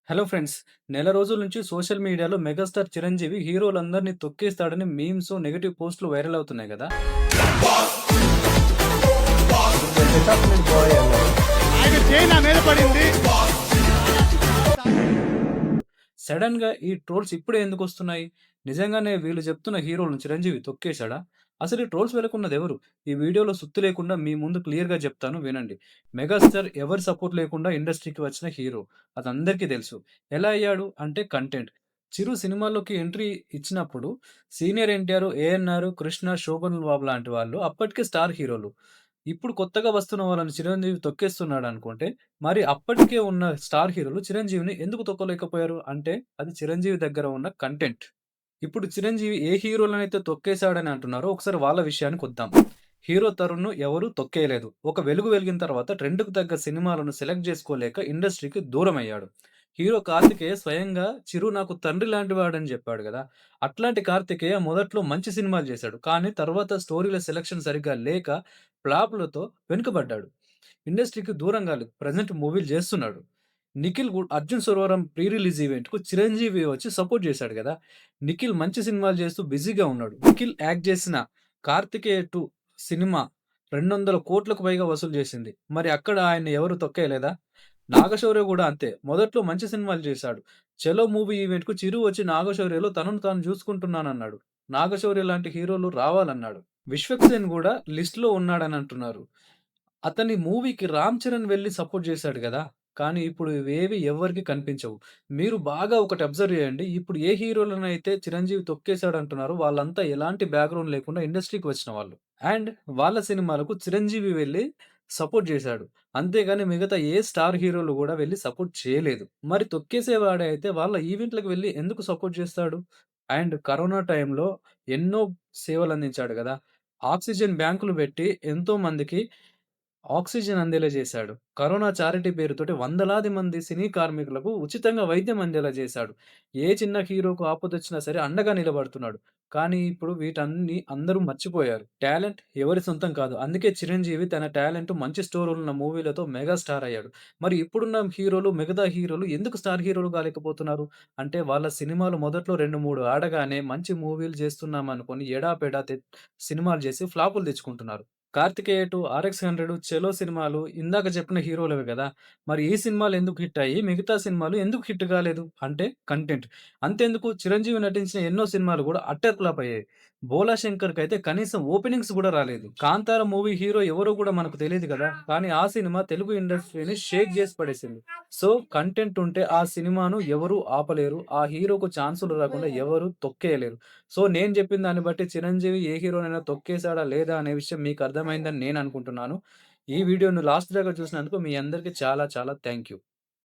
Hello friends. నెల రోజుల నుంచి సోషల్ మీడియాలో మెగాస్టార్ చిరంజీవి హీరోలందరిని తొక్కేస్తాడని మీమ్స్, నెగెటివ్ పోస్టులు వైరల్ అవుతున్నాయి గదా! డిసప్పాయింట్ బాయ్ అన్నారు. ఆయన చేయి నా మీద పడింది. సడెన్‌గా ఈ ట్రోల్స్ ఇప్పుడే ఎందుకొస్తున్నాయి? నిజంగానే వీళ్ళు చెప్తున్న హీరోలను చిరంజీవి తొక్కేసాడా? అసలు ఈ ట్రోల్స్ వెనకున్నదెవరు? ఈ వీడియోలో సుత్తి లేకుండా మీ ముందు క్లియర్‌గా చెప్తాను వినండి. మెగాస్టార్ ఎవరి సపోర్ట్ లేకుండా ఇండస్ట్రీకి వచ్చిన హీరో. అదందరికీ తెలుసు. ఎలా అయ్యాడు అంటే కంటెంట్. చిరు సినిమాల్లోకి ఎంట్రీ ఇచ్చినప్పుడు సీనియర్ ఎన్టీఆర్, ఏఎన్నార్, కృష్ణ, శోభన్ బాబు లాంటి వాళ్ళు అప్పటికే స్టార్ హీరోలు. ఇప్పుడు కొత్తగా వస్తున్న వాళ్ళని చిరంజీవి తొక్కేస్తున్నాడనుకుంటే మరి అప్పటికే ఉన్న స్టార్ హీరోలు చిరంజీవిని ఎందుకు తొక్కలేకపోయారు? అంటే అది చిరంజీవి దగ్గర ఉన్న కంటెంట్. ఇప్పుడు చిరంజీవి ఏ హీరోలనైతే తొక్కేసాడని అంటున్నారో ఒకసారి వాళ్ళ విషయానికొద్దాం. హీరో తరుణ్‌ను ఎవరు తొక్కేయలేదు. ఒక వెలుగు వెలిగిన తర్వాత ట్రెండ్‌కు తగ్గ సినిమాలను సెలెక్ట్ జేసుకోలేక ఇండస్ట్రీకి దూరమయ్యాడు. హీరో కార్తికేయ స్వయంగా చిరు నాకు తండ్రి లాంటివాడని జెప్పాడు గదా! అట్లాంటి కార్తికేయ మొదట్లో మంచి సినిమాలు జేశాడు. కానీ తర్వాత స్టోరీల సెలక్షన్ సరిగ్గా లేక ఫ్లాపులతో వెనుకబడ్డాడు. ఇండస్ట్రీకి దూరం గాలేదు. ప్రెజెంట్ మూవీలు జేస్తున్నాడు. నిఖిల్ 'అర్జున్ సరోవరం' ప్రీ రిలీజ్ ఈవెంట్‌కు చిరంజీవి వచ్చి సపోర్ట్ జేశాడు గదా! నిఖిల్ మంచి సినిమాలు జేస్తూ బిజీగా ఉన్నాడు. నిఖిల్ యాక్ట్ జేసిన 'కార్తికేయ 2' సినిమా 200,00,00,000కు పైగా వసూలు జేసింది. మరి అక్కడ ఆయన్ని ఎవరు తొక్కేయలేదా? నాగశౌర్య గూడా అంతే. మొదట్లో మంచి సినిమాలు చేశాడు. 'చలో' మూవీ ఈవెంట్‌కు చిరు వచ్చి నాగశౌర్యలో తనను తాను జూసుకుంటున్నానన్నాడు. నాగశౌర్య లాంటి హీరోలు రావాలన్నాడు. విశ్వక్ సేన్ గూడా లిస్ట్‌లో ఉన్నాడనంటున్నారు. అతని మూవీకి 'రామ్ చరణ్' వెళ్లి సపోర్ట్ జేశాడు గదా! కానీ ఇప్పుడు ఇవేవి ఎవ్వరికీ కనిపించవు. మీరు బాగా ఒకటి అబ్జర్వ్ జేయండి. ఇప్పుడు ఏ హీరోలనైతే చిరంజీవి తొక్కేసాడంటున్నారో వాళ్ళంతా ఎలాంటి బ్యాక్‌గ్రౌండ్ లేకుండా ఇండస్ట్రీకి వచ్చిన వాళ్ళు. అండ్ వాళ్ళ సినిమాలకు చిరంజీవి వెళ్లి సపోర్ట్ జేశాడు. అంతేగాని మిగతా ఏ స్టార్ హీరోలు గూడా వెళ్లి సపోర్ట్ చేయలేదు. మరి తొక్కేసేవాడే అయితే వాళ్ళ ఈవెంట్‌లకి వెళ్లి ఎందుకు సపోర్ట్ జేస్తాడు? అండ్ కరోనా టైంలో ఎన్నో సేవలందించాడు గదా! ఆక్సిజన్ బ్యాంకులు బెట్టి ఎంతో మందికి ఆక్సిజన్ అందేలా చేశాడు. కరోనా చారిటీ పేరుతోటి వందలాది మంది సినీ కార్మికులకు ఉచితంగా వైద్యం అందేలా చేశాడు. ఏ చిన్న హీరోకు ఆపదొచ్చినా సరే అండగా నిలబడుతున్నాడు. కానీ ఇప్పుడు వీటన్ని అందరూ మర్చిపోయారు. టాలెంట్ ఎవరి సొంతం కాదు. అందుకే చిరంజీవి తన టాలెంట్ మంచి స్టోరీలున్న మూవీలతో మెగా స్టార్ అయ్యాడు. మరి ఇప్పుడున్న హీరోలు, మిగతా హీరోలు ఎందుకు స్టార్ హీరోలు కాలేకపోతున్నారు? అంటే వాళ్ళ సినిమాలు మొదట్లో 2, 3 ఆడగానే మంచి మూవీలు చేస్తున్నామనుకోని ఎడాపెడా సినిమాలు చేసి ఫ్లాపులు తెచ్చుకుంటున్నారు. 'కార్తికేయ 2', 'ఆర్ఎక్స్ 100', 'చలో' సినిమాలు ఇందాక చెప్పిన హీరోలవే గదా! మరి ఈ సినిమాలు ఎందుకు హిట్ అయ్యి, మిగతా సినిమాలు ఎందుకు హిట్ కాలేదు? అంటే కంటెంట్. అంతెందుకు చిరంజీవి నటించిన ఎన్నో సినిమాలు గూడా అట్టర్ ఫ్లాప్ అయ్యాయి. 'బోలా శంకర్‌కైతే కనీసం ఓపెనింగ్స్ గూడా రాలేదు. 'కాంతార' మూవీ హీరో ఎవరో గూడా మనకు తెలీదు గదా! కానీ ఆ సినిమా తెలుగు ఇండస్ట్రీని షేక్ జేసి పడేసింది. సో, కంటెంట్ ఉంటే ఆ సినిమాను ఎవరు ఆపలేరు. ఆ హీరోకు ఛాన్సులు రాకుండా ఎవరు తొక్కేయలేరు. సో, నేను జెప్పిన దాన్ని బట్టి చిరంజీవి ఏ హీరోనైనా తొక్కేసాడా లేదా అనే విషయం మీకు అర్థమైందని నేను అనుకుంటున్నాను. ఈ వీడియోను లాస్ట్ దాకా చూసినందుకు మీ అందరికి చాలా చాలా థాంక్ యూ.